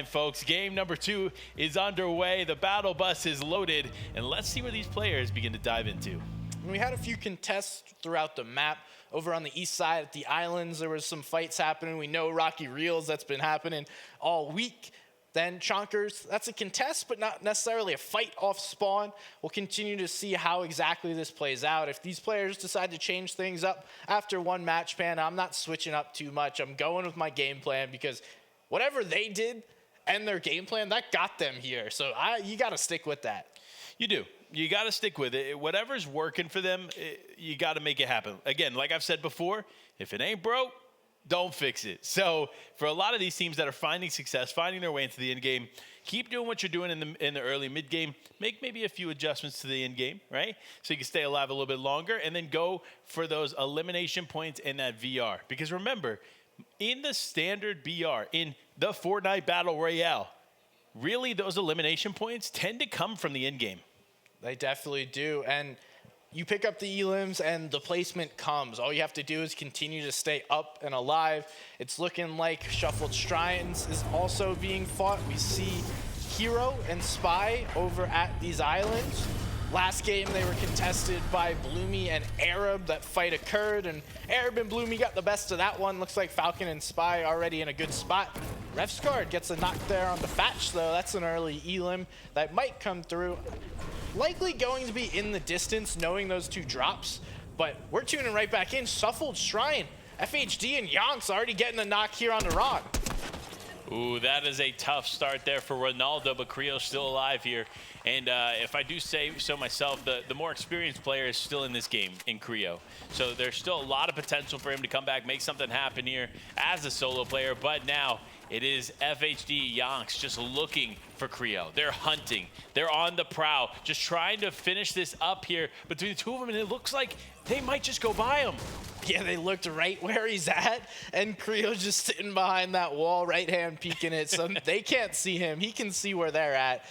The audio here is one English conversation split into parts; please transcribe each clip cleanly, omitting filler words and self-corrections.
Folks, game number 2 is underway. The battle bus is loaded, and let's see where these players begin to dive into. We had a few contests throughout the map. Over on the east side at the islands, there was some fights happening. We know Rocky Reels, that's been happening all week. Then Chonkers, that's a contest, but not necessarily a fight off spawn. We'll continue to see how exactly this plays out. If these players decide to change things up after one match pan, I'm not switching up too much. I'm going with my game plan because whatever they did and their game plan, that got them here. So you got to stick with that. You do. You got to stick with it. Whatever's working for them, you got to make it happen. Again, like I've said before, if it ain't broke, don't fix it. So for a lot of these teams that are finding success, finding their way into the end game, keep doing what you're doing in the early mid game. Make maybe a few adjustments to the end game, right? So you can stay alive a little bit longer, and then go for those elimination points in that VR. Because remember, in the standard BR, in the Fortnite Battle Royale, really those elimination points tend to come from the end game. They definitely do. And you pick up the elims and the placement comes. All you have to do is continue to stay up and alive. It's looking like Shuffled Shrines is also being fought. We see Hero and Spy over at these islands. Last game, they were contested by Bloomy and Arab. That fight occurred, and Arab and Bloomy got the best of that one. Looks like Falcon and Spy already in a good spot. Refscard gets a knock there on the Fatch, though. That's an early elim that might come through. Likely going to be in the distance, knowing those two drops, but we're tuning right back in. Shuffled Shrine, FHD and Yonks already getting a knock here on the Ron. Ooh, that is a tough start there for Ronaldo, but Creo's still alive here. And if I do say so myself, the more experienced player is still in this game in Creo. So there's still a lot of potential for him to come back, make something happen here as a solo player. But now it is FHD Yonks just looking for Creo. They're hunting. They're on the prowl, just trying to finish this up here between the two of them, and it looks like they might just go by him. Yeah, they looked right where he's at, and Creo's just sitting behind that wall, right hand peeking it, so they can't see him. He can see where they're at.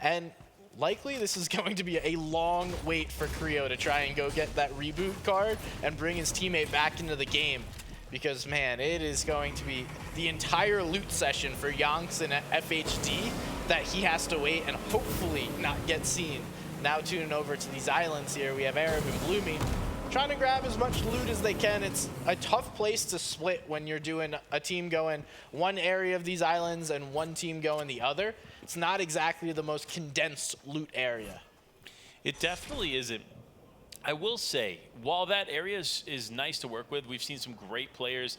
And likely this is going to be a long wait for Creo to try and go get that reboot card and bring his teammate back into the game. Because, man, it is going to be the entire loot session for Yonks and FHD that he has to wait and hopefully not get seen. Now tuning over to these islands here, we have Arab and Bloomy trying to grab as much loot as they can. It's a tough place to split when you're doing a team going one area of these islands and one team going the other. It's not exactly the most condensed loot area. It definitely isn't. I will say, while that area is nice to work with, we've seen some great players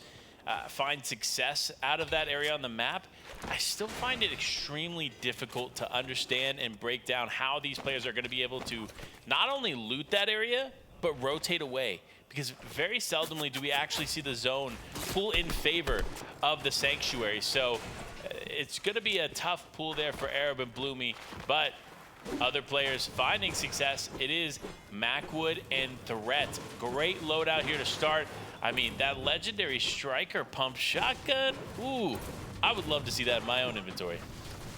find success out of that area on the map, I still find it extremely difficult to understand and break down how these players are going to be able to not only loot that area, but rotate away. Because very seldomly do we actually see the zone pull in favor of the Sanctuary. So it's going to be a tough pull there for Arab and Bloomy, but other players finding success. It is Macwood and Threat. Great loadout here to start. I mean, that legendary striker pump shotgun. Ooh, I would love to see that in my own inventory.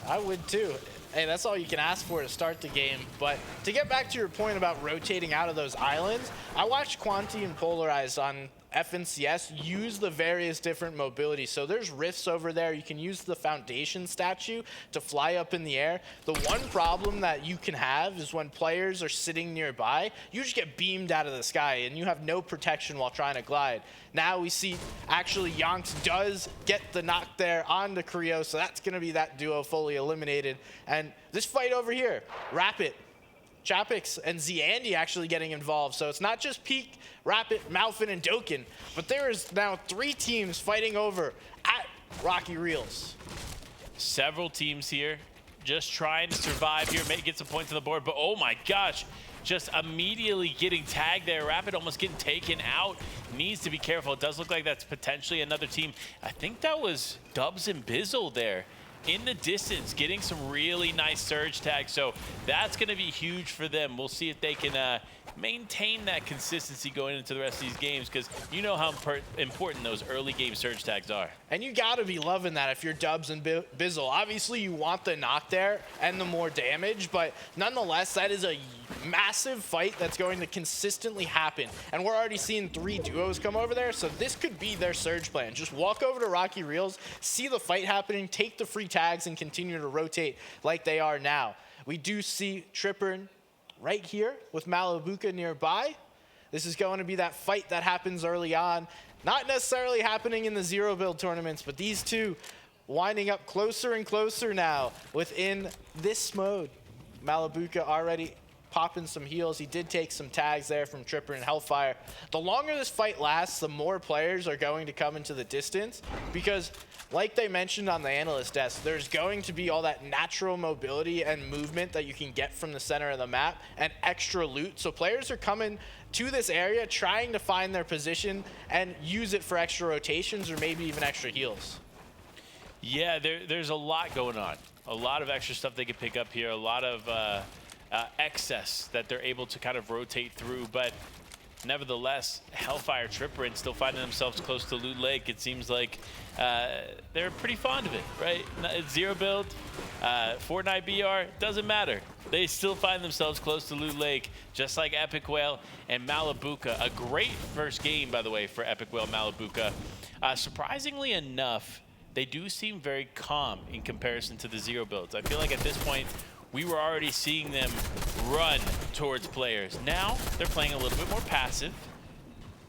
I would too. Hey, that's all you can ask for to start the game. But to get back to your point about rotating out of those islands, I watched Quanti and Polarized on FNCS use the various different mobilities. So there's rifts over there. You can use the foundation statue to fly up in the air. The one problem that you can have is when players are sitting nearby, you just get beamed out of the sky and you have no protection while trying to glide. Now we see actually Yonks does get the knock there on the Creo, so that's going to be that duo fully eliminated. And this fight over here, Rapid, Chapix, and Zandy actually getting involved. So it's not just Peak, Rapid, Malfin, and Doken, but there is now 3 teams fighting over at Rocky Reels. Several teams here just trying to survive here, get some points on the board, but oh my gosh, just immediately getting tagged there. Rapid almost getting taken out. Needs to be careful. It does look like that's potentially another team. I think that was Dubs and Bizzle there in the distance, getting some really nice surge tags. So that's going to be huge for them. We'll see if they can maintain that consistency going into the rest of these games, because you know how important those early game surge tags are. And you got to be loving that if you're Dubs and Bizzle. Obviously, you want the knock there and the more damage, but nonetheless, that is a massive fight that's going to consistently happen. And we're already seeing 3 duos come over there, so this could be their surge plan. Just walk over to Rocky Reels, see the fight happening, take the free tags and continue to rotate like they are now. We do see Tripper right here with Malabuka nearby. This is going to be that fight that happens early on. Not necessarily happening in the zero build tournaments, but these two winding up closer and closer now within this mode. Malabuka already popping some heals. He did take some tags there from Tripper and Hellfire. The longer this fight lasts, the more players are going to come into the distance because, like they mentioned on the analyst desk, there's going to be all that natural mobility and movement that you can get from the center of the map and extra loot. So players are coming to this area trying to find their position and use it for extra rotations or maybe even extra heals. Yeah, there's a lot going on. A lot of extra stuff they can pick up here. A lot of excess that they're able to kind of rotate through. But nevertheless, Hellfire, Tripper, and still finding themselves close to Loot Lake. It seems like they're pretty fond of it, right? It's zero build, Fortnite BR, doesn't matter. They still find themselves close to Loot Lake, just like Epic Whale and Malabuka. A great first game, by the way, for Epic Whale Malabuka. Surprisingly enough, they do seem very calm in comparison to the zero builds. I feel like at this point, we were already seeing them run towards players. Now, they're playing a little bit more passive.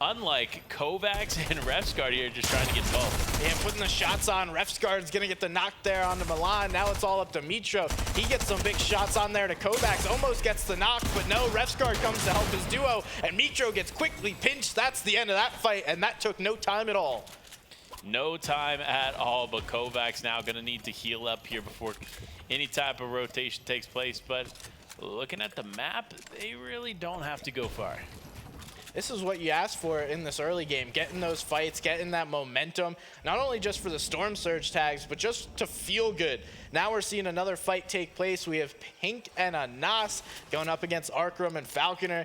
Unlike Kovacs and Refsguard here, just trying to get tall. And putting the shots on, Refsguard's gonna get the knock there onto Milan. Now it's all up to Mitro. He gets some big shots on there to Kovacs, almost gets the knock, but no, Refsguard comes to help his duo, and Mitro gets quickly pinched. That's the end of that fight, and that took no time at all. No time at all, but Kovacs now gonna need to heal up here before any type of rotation takes place. But looking at the map, they really don't have to go far. This is what you asked for in this early game, getting those fights, getting that momentum, not only just for the Storm Surge tags, but just to feel good. Now we're seeing another fight take place. We have Pink and Anas going up against Arkram and Falconer.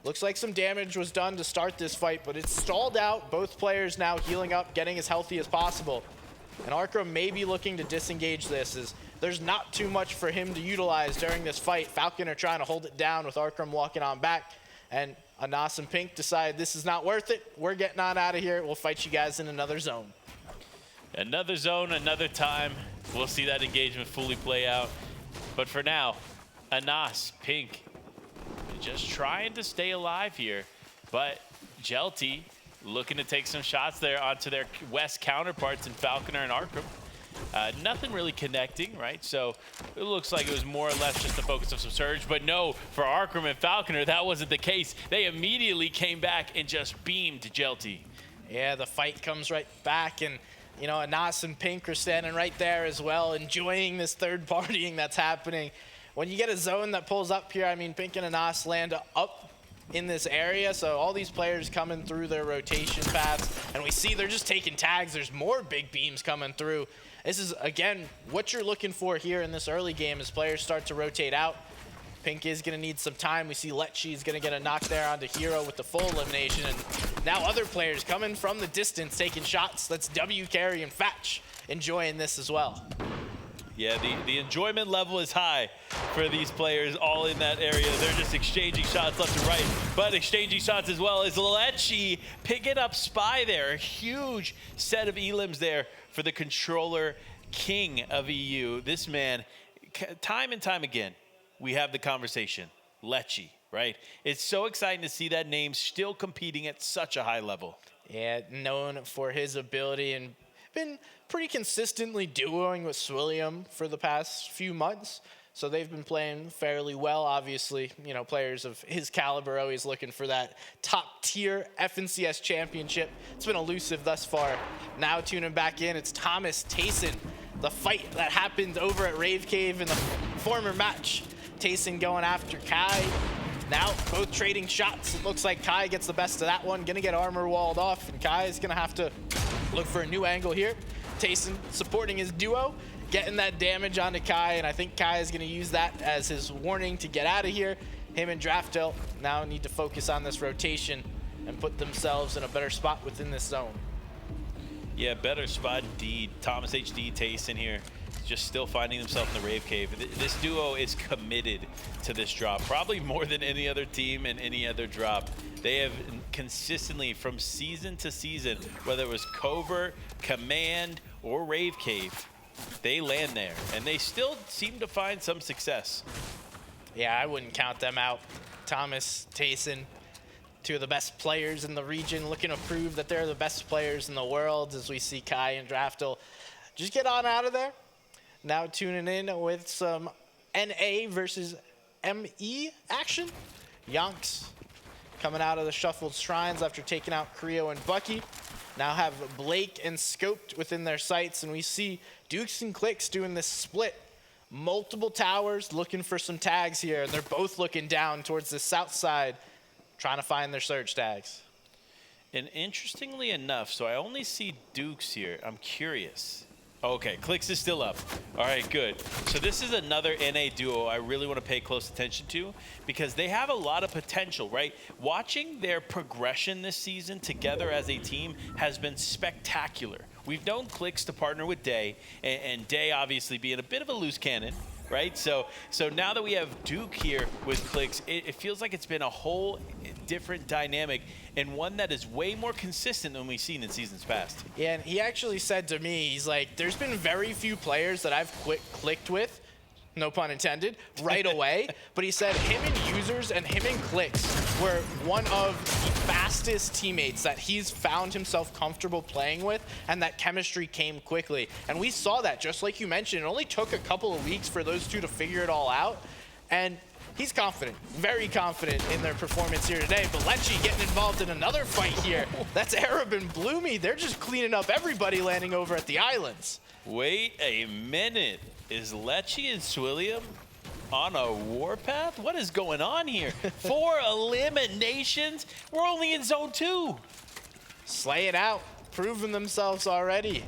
Looks like some damage was done to start this fight, but it's stalled out. Both players now healing up, getting as healthy as possible. And Arkram may be looking to disengage this, as there's not too much for him to utilize during this fight. Falconer trying to hold it down with Arkram walking on back. And Anas and Pink decide this is not worth it. We're getting on out of here. We'll fight you guys in another zone. Another zone, another time. We'll see that engagement fully play out. But for now, Anas, Pink, just trying to stay alive here. But Jelty looking to take some shots there onto their West counterparts in Falconer and Arkram. Nothing really connecting, right? So it looks like it was more or less just the focus of some Surge. But no, for Arkram and Falconer, that wasn't the case. They immediately came back and just beamed Jelty. Yeah, the fight comes right back, and you know, Anas and Pink are standing right there as well, enjoying this third partying that's happening. When you get a zone that pulls up here, I mean, Pink and Anas land up in this area, so all these players coming through their rotation paths, and we see they're just taking tags. There's more big beams coming through. This is, again, what you're looking for here in this early game as players start to rotate out. Pink is going to need some time. We see Lecce is going to get a knock there onto Hero with the full elimination, and now other players coming from the distance taking shots. That's W, Carry, and Fatch enjoying this as well. Yeah, the enjoyment level is high for these players all in that area. They're just exchanging shots left and right, but exchanging shots as well as Lecce picking up Spy there. A huge set of elims there for the controller king of EU. This man, time and time again, we have the conversation. Lecce, right? It's so exciting to see that name still competing at such a high level. Yeah, known for his ability and been pretty consistently duoing with Swilliam for the past few months. So they've been playing fairly well. Obviously, you know, players of his caliber always looking for that top tier FNCS championship. It's been elusive thus far. Now tuning back in, it's Thomas Tayson. The fight that happened over at Rave Cave in the former match. Tayson going after Kai. Now both trading shots. It looks like Kai gets the best of that one. Gonna get armor walled off, and Kai is gonna have to look for a new angle here. Tayson supporting his duo, getting that damage onto Kai, and I think Kai is going to use that as his warning to get out of here. Him and Draftel now need to focus on this rotation and put themselves in a better spot within this zone. Yeah, better spot indeed. Thomas HD, Tayson here, just still finding himself in the Rave Cave. This duo is committed to this drop, probably more than any other team and any other drop. They have consistently, from season to season, whether it was Covert, Command, or Rave Cave, they land there, and they still seem to find some success. Yeah, I wouldn't count them out. Thomas, Tayson, two of the best players in the region, looking to prove that they're the best players in the world, as we see Kai and Draftel just get on out of there. Now tuning in with some NA versus ME action. Yonks coming out of the shuffled shrines after taking out Creo and Bucky. Now have Blake and Scoped within their sights, and we see Dukes and Clicks doing this split. Multiple towers looking for some tags here, and they're both looking down towards the south side, trying to find their surge tags. And interestingly enough, so I only see Dukes here. I'm curious. Okay, Clicks is still up. All right, good. So this is another NA duo I really want to pay close attention to because they have a lot of potential, right? Watching their progression this season together as a team has been spectacular. We've known Clicks to partner with Day, and Day obviously being a bit of a loose cannon, right? So now that we have Duke here with Clicks, it feels like it's been a whole different dynamic and one that is way more consistent than we've seen in seasons past. Yeah, and he actually said to me, he's like, there's been very few players that I've clicked with, no pun intended, right away. But he said him and Users and him and Clicks were one of the fastest teammates that he's found himself comfortable playing with, and that chemistry came quickly. And we saw that, just like you mentioned. It only took a couple of weeks for those two to figure it all out. And he's confident, very confident in their performance here today. But Lecce getting involved in another fight here. That's Arab and Bloomy. They're just cleaning up everybody landing over at the islands. Wait a minute. Is Lecce and Swilliam on a warpath? What is going on here? 4 eliminations? We're only in zone 2. Slaying out, proving themselves already.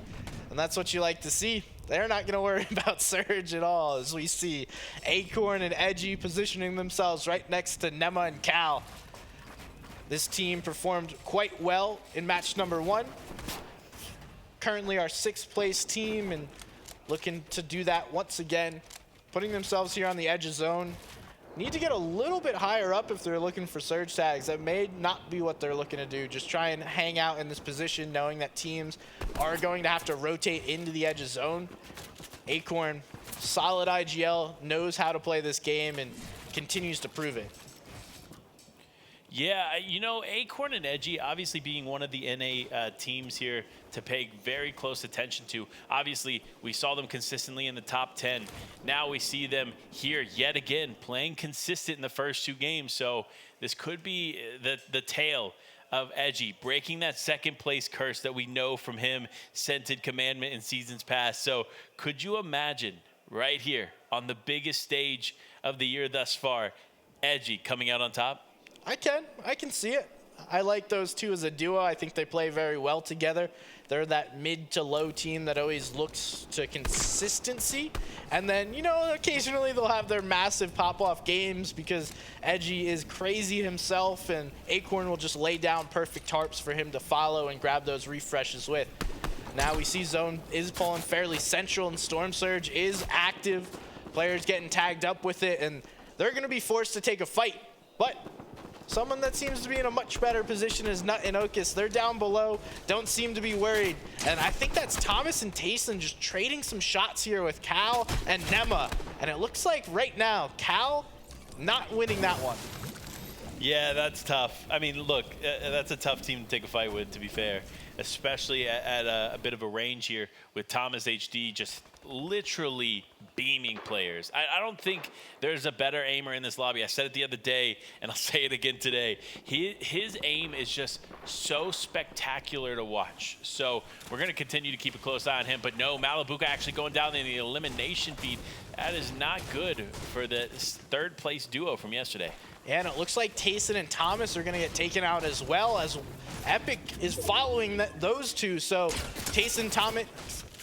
And that's what you like to see. They're not going to worry about Surge at all, as we see Acorn and Edgy positioning themselves right next to Nema and Cal. This team performed quite well in match number 1. Currently our 6th place team, and looking to do that once again, putting themselves here on the edge of zone. Need to get a little bit higher up if they're looking for surge tags. That may not be what they're looking to do. Just try and hang out in this position, knowing that teams are going to have to rotate into the edge of zone. Acorn, solid IGL, knows how to play this game and continues to prove it. Yeah, you know, Acorn and Edgy obviously being one of the NA teams here to pay very close attention to. Obviously, we saw them consistently in the top 10. Now we see them here yet again playing consistent in the first 2 games. So this could be the tale of Edgy breaking that 2nd place curse that we know from him, Scented Commandment in seasons past. So could you imagine right here on the biggest stage of the year thus far, Edgy coming out on top? I can see it. I like those two as a duo. I think they play very well together. They're that mid to low team that always looks to consistency. And then, you know, occasionally they'll have their massive pop-off games because Edgy is crazy himself, and Acorn will just lay down perfect tarps for him to follow and grab those refreshes with. Now we see Zone is pulling fairly central, and Storm Surge is active. Players getting tagged up with it, and they're going to be forced to take a fight. But someone that seems to be in a much better position is Nut and Okus. They're down below, don't seem to be worried. And I think that's Thomas and Tayson just trading some shots here with Cal and Nema. And it looks like right now, Cal not winning that one. Yeah, that's tough. I mean, look, that's a tough team to take a fight with, to be fair, especially at a bit of a range here with Thomas HD just literally beaming players. I don't think there's a better aimer in this lobby. I said it the other day, and I'll say it again today. His aim is just so spectacular to watch. So we're going to continue to keep a close eye on him. But no, Malabuka actually going down in the elimination feed. That is not good for the 3rd place duo from yesterday. Yeah, and it looks like Tayson and Thomas are going to get taken out as well, as Epic is following those two. So Tayson, Thomas,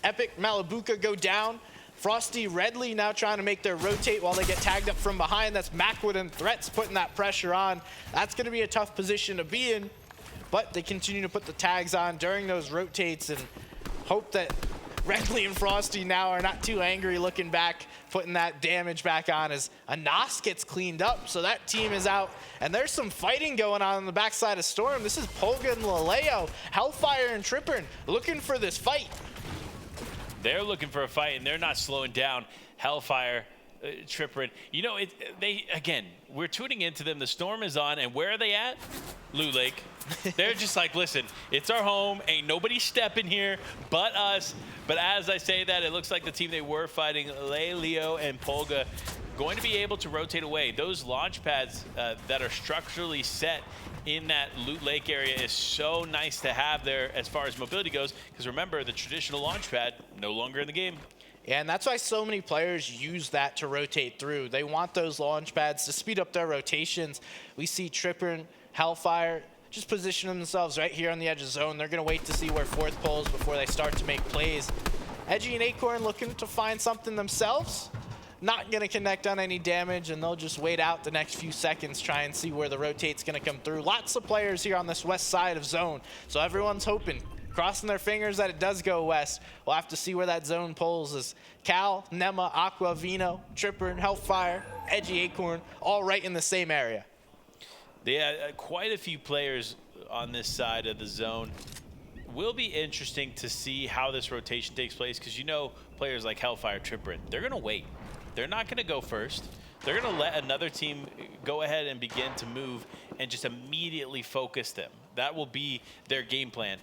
Epic, Malabuka go down. Frosty, Redley now trying to make their rotate while they get tagged up from behind. That's Macwood and Threats putting that pressure on. That's going to be a tough position to be in, but they continue to put the tags on during those rotates and hope that Redley and Frosty now are not too angry looking back, putting that damage back on as Anas gets cleaned up. So that team is out, and there's some fighting going on the backside of Storm. This is Polga and Laleo, Hellfire and Trippern looking for this fight. They're looking for a fight, and they're not slowing down. Hellfire, Trippin. You know, again, we're tuning into them. The storm is on, and where are they at? Loot Lake. They're just like, listen, it's our home. Ain't nobody stepping here but us. But as I say that, it looks like the team they were fighting, Leo and Polga, going to be able to rotate away. Those launch pads that are structurally set in that Loot Lake area is so nice to have there as far as mobility goes, because remember, the traditional launch pad no longer in the game. Yeah, and that's why so many players use that to rotate through. They want those launch pads to speed up their rotations. We see Trippin, Hellfire just position themselves right here on the edge of zone. They're going to wait to see where fourth pulls before they start to make plays. Edgy and Acorn looking to find something themselves. Not going to connect on any damage, and they'll just wait out the next few seconds, try and see where the rotate's going to come through. Lots of players here on this west side of zone, so everyone's hoping, crossing their fingers that it does go west. We'll have to see where that zone pulls as Cal, Nema, Aqua, Vino, Tripper, Hellfire, Edgy Acorn, all right in the same area. Yeah, quite a few players on this side of the zone. Will be interesting to see how this rotation takes place, because you know players like Hellfire, Tripper, they're going to wait. They're not going to go first. They're going to let another team go ahead and begin to move and just immediately focus them. That will be their game plan,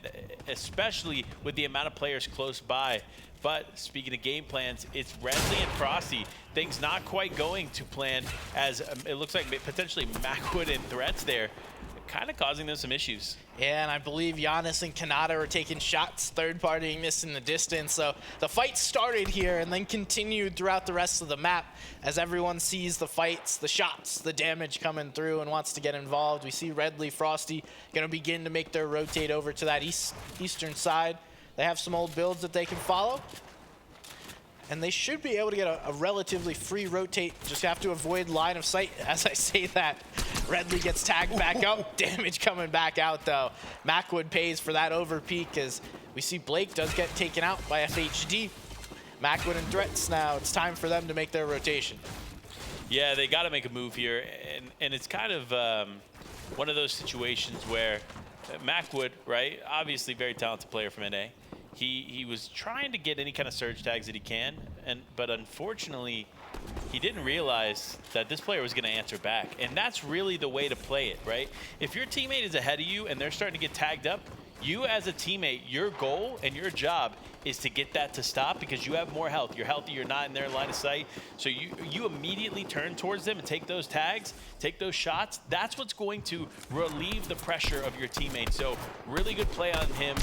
especially with the amount of players close by. But speaking of game plans, it's Redley and Frosty. Things not quite going to plan, as it looks like potentially Macwood and Threats there, kind of causing them some issues. Yeah, and I believe Giannis and Kanata are taking shots, third partying this in the distance. So the fight started here and then continued throughout the rest of the map as everyone sees the fights, the shots, the damage coming through and wants to get involved. We see Redley, Frosty going to begin to make their rotate over to that eastern side. They have some old builds that they can follow, and they should be able to get a relatively free rotate. Just have to avoid line of sight. As I say that, Redley gets tagged back up. Damage coming back out, though. Macwood pays for that over peak, as we see Blake does get taken out by FHD. Macwood and Threats now. It's time for them to make their rotation. Yeah, they got to make a move here, and it's kind of one of those situations where Macwood, right, obviously very talented player from NA. He was trying to get any kind of surge tags that he can, but unfortunately, he didn't realize that this player was going to answer back. And that's really the way to play it, right? If your teammate is ahead of you and they're starting to get tagged up, you as a teammate, your goal and your job is to get that to stop, because you have more health. You're healthy, you're not in their line of sight. So you immediately turn towards them and take those tags, take those shots. That's what's going to relieve the pressure of your teammate. So really good play on him.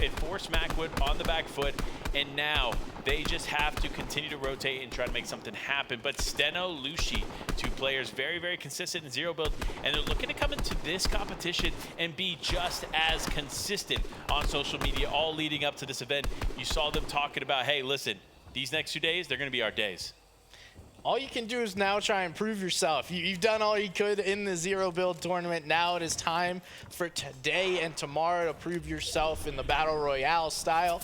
It forced Macwood on the back foot, and now they just have to continue to rotate and try to make something happen. But Steno, Lushi, two players very, very consistent in zero build, and they're looking to come into this competition and be just as consistent on social media, all leading up to this event. You saw them talking about, hey, listen, these next 2 days, they're going to be our days. All you can do is now try and prove yourself. You've done all you could in the zero build tournament. Now it is time for today and tomorrow to prove yourself in the Battle Royale style.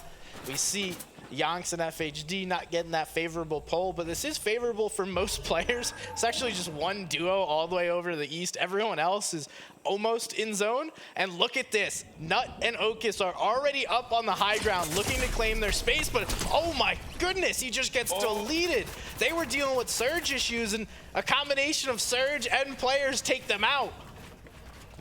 We see Yonks and FHD not getting that favorable pull, but this is favorable for most players. It's actually just one duo all the way over to the east. Everyone else is almost in zone. And look at this. Nut and Okus are already up on the high ground looking to claim their space, but oh my goodness, he just gets deleted. They were dealing with surge issues, and a combination of surge and players take them out.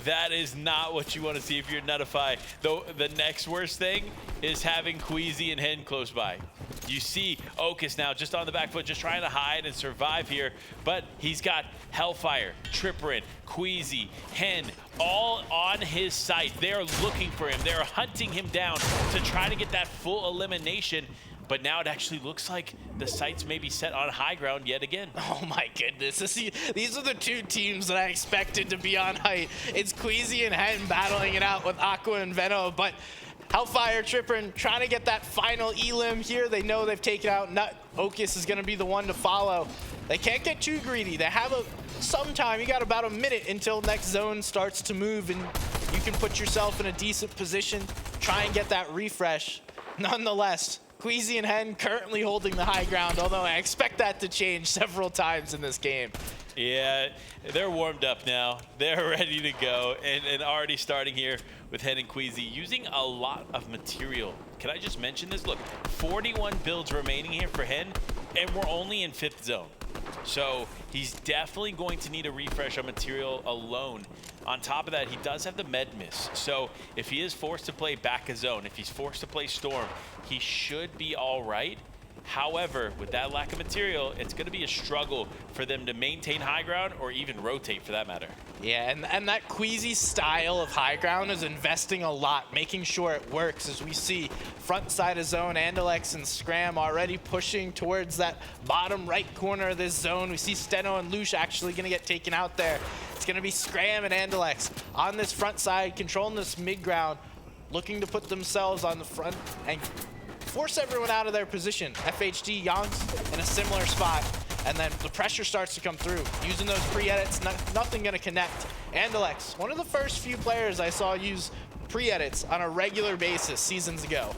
That is not what you want to see if you're Nutify. Though the next worst thing is having Queasy and Hen close by. You see Okus now just on the back foot, just trying to hide and survive here, but he's got Hellfire, Tripperin, Queasy, Hen, all on his site. They're looking for him. They're hunting him down to try to get that full elimination. But now it actually looks like the sights may be set on high ground yet again. Oh my goodness. These are the two teams that I expected to be on height. It's Queasy and Hen battling it out with Aqua and Veno, but Hellfire, Tripper trying to get that final elim here. They know they've taken out Nut. Okus is going to be the one to follow. They can't get too greedy. They have some time. You got about a minute until next zone starts to move, and you can put yourself in a decent position, try and get that refresh. Nonetheless, Queasy and Hen currently holding the high ground, although I expect that to change several times in this game. Yeah, they're warmed up now. They're ready to go, and already starting here with Hen and Queasy, using a lot of material. Can I just mention this? Look, 41 builds remaining here for Hen, and we're only in 5th zone. So he's definitely going to need a refresh on material alone. On top of that, he does have the med miss. So if he is forced to play back a zone, if he's forced to play Storm, he should be all right. However, with that lack of material, it's going to be a struggle for them to maintain high ground or even rotate for that matter. Yeah, and that Queasy style of high ground is investing a lot, making sure it works, as we see front side of zone, Andalex and Scram already pushing towards that bottom right corner of this zone. We see Steno and Lush actually going to get taken out there. It's going to be Scram and Andalex on this front side, controlling this mid ground, looking to put themselves on the front and force everyone out of their position. FHD, Yonks in a similar spot, and then the pressure starts to come through. Using those pre-edits, nothing gonna connect. Andalex, one of the first few players I saw use pre-edits on a regular basis seasons ago.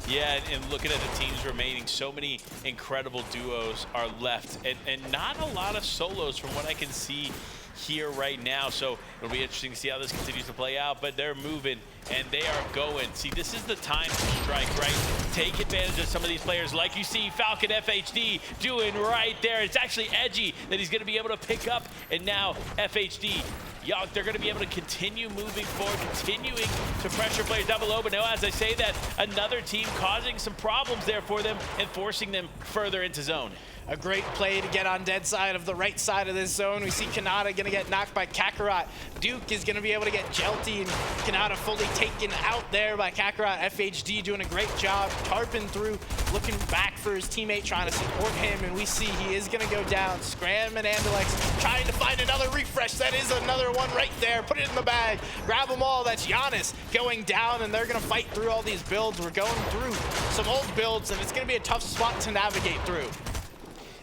Yeah, and looking at the teams remaining, so many incredible duos are left, and not a lot of solos from what I can see here right now. So it'll be interesting to see how this continues to play out, but they're moving and they are going. See, this is the time to strike, right? Take advantage of some of these players, like you see Falcon FHD doing right there. It's actually Edgy that he's going to be able to pick up, and now FHD, Yonk, they're going to be able to continue moving forward, continuing to pressure players down below. But now, as I say that, another team causing some problems there for them and forcing them further into zone. A great play to get on dead side of the right side of this zone. We see Kanata gonna get knocked by Kakarot. Duke is gonna be able to get Jelty, and Kanata fully taken out there by Kakarot. FHD doing a great job, tarping through, looking back for his teammate, trying to support him, and we see he is gonna go down. Scram and Andalex trying to find another refresh. That is another one right there. Put it in the bag, grab them all. That's Giannis going down, and they're gonna fight through all these builds. We're going through some old builds, and it's gonna be a tough spot to navigate through.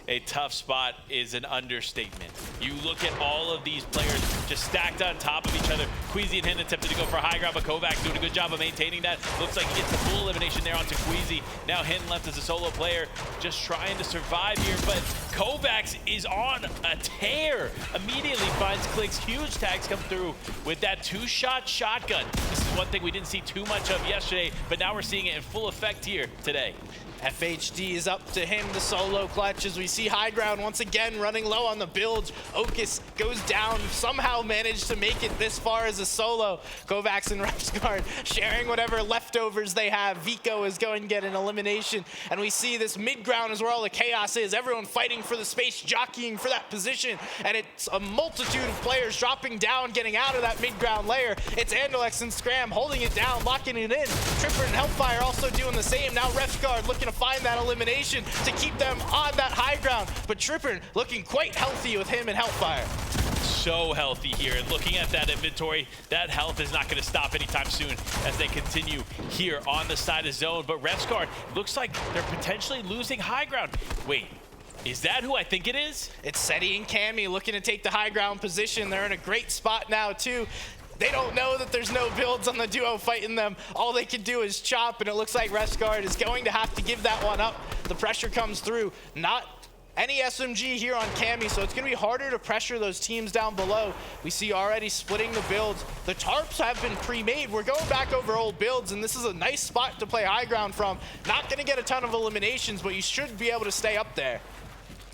A tough spot is an understatement. You look at all of these players just stacked on top of each other. Queasy and Hen attempted to go for high ground, but Kovacs doing a good job of maintaining that. Looks like he gets the full elimination there onto Queasy. Now Hen left as a solo player, just trying to survive here, but Kovacs is on a tear. Immediately finds clicks, huge tags come through with that 2-shot shotgun. This is one thing we didn't see too much of yesterday, but now we're seeing it in full effect here today. FHD is up to him, the solo clutch, as we see high ground once again running low on the build. Okus goes down, somehow managed to make it this far as a solo. Kovacs and Repsguard sharing whatever leftovers they have. Vico is going to get an elimination, and we see this mid ground is where all the chaos is. Everyone fighting for the space, jockeying for that position, and it's a multitude of players dropping down, getting out of that mid ground layer. It's Andalex and Scram holding it down, locking it in. Tripper and Hellfire also doing the same. Now Repsguard looking to find that elimination to keep them on that high ground, but Tripper looking quite healthy with him and Hellfire. So healthy here, and looking at that inventory, that health is not going to stop anytime soon as they continue here on the side of zone. But Repsguard looks like they're potentially losing high ground. Wait, is that who I think it is? It's Seti and Cammy looking to take the high ground position. They're in a great spot now too. They don't know that there's no builds on the duo fighting them. All they can do is chop, and it looks like Repsguard is going to have to give that one up. The pressure comes through. Not any SMG here on Cammy, so it's going to be harder to pressure those teams down below. We see already splitting the builds. The tarps have been pre-made. We're going back over old builds, and this is a nice spot to play high ground from. Not going to get a ton of eliminations, but you should be able to stay up there.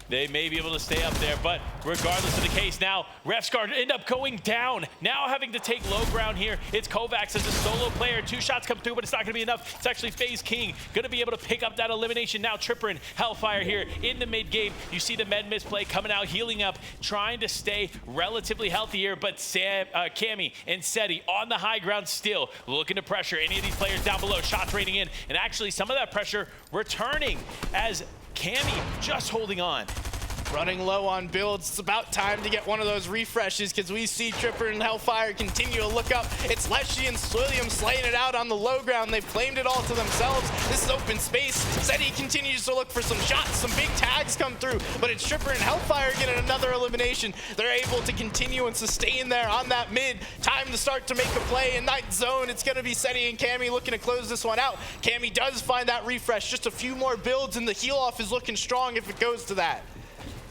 They may be able to stay up there, but regardless of the case, now Repsguard end up going down. Now having to take low ground here. It's Kovacs as a solo player. 2 shots come through, but it's not going to be enough. It's actually FaZe King going to be able to pick up that elimination. Now Tripper and Hellfire here in the mid game. You see the med misplay coming out, healing up, trying to stay relatively healthy here, but Cammy and Seti on the high ground still, looking to pressure any of these players down below. Shots raining in, and actually some of that pressure returning as Cammy just holding on. Running low on builds. It's about time to get one of those refreshes, because we see Tripper and Hellfire continue to look up. It's Leshy and Swilliam slaying it out on the low ground. They've claimed it all to themselves. This is open space. Seti continues to look for some shots. Some big tags come through, but it's Tripper and Hellfire getting another elimination. They're able to continue and sustain there on that mid. Time to start to make a play in that zone. It's going to be Seti and Cammy looking to close this one out. Cammy does find that refresh. Just a few more builds, and the heal off is looking strong if it goes to that.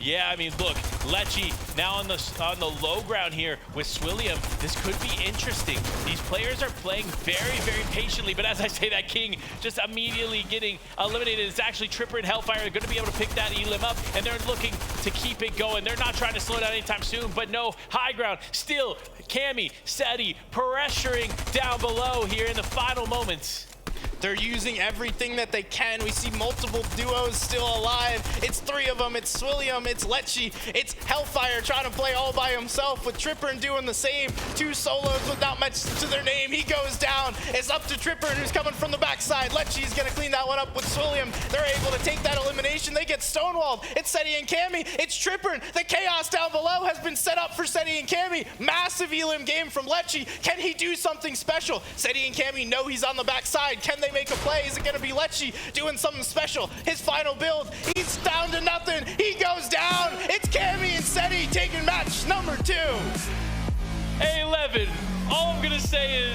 Yeah, I mean, look, Lecce now on the low ground here with Swilliam. This could be interesting. These players are playing very, very patiently, but as I say, that King just immediately getting eliminated. It's actually Tripper and Hellfire are going to be able to pick that Elim up, and they're looking to keep it going. They're not trying to slow down anytime soon, but no, high ground. Still, Cammy, Seti pressuring down below here in the final moments. They're using everything that they can. We see multiple duos still alive. It's 3 of them. It's Swilliam, it's Lecce, it's Hellfire trying to play all by himself with Tripper and doing the same. 2 solos without much to their name. He goes down. It's up to Tripper who's coming from the backside. Lecce's gonna clean that one up with Swilliam. They're able to take that elimination. They get stonewalled. It's Seti and Cammy. It's Tripper. The chaos down below has been set up for Seti and Cammy. Massive Elim game from Lecce. Can he do something special? Seti and Cammy know he's on the backside. Can they make a play? Is it going to be Lecce doing something special? His final build, he's down to nothing. He goes down. It's Cammy and Seti taking match number 2. A11, all I'm going to say is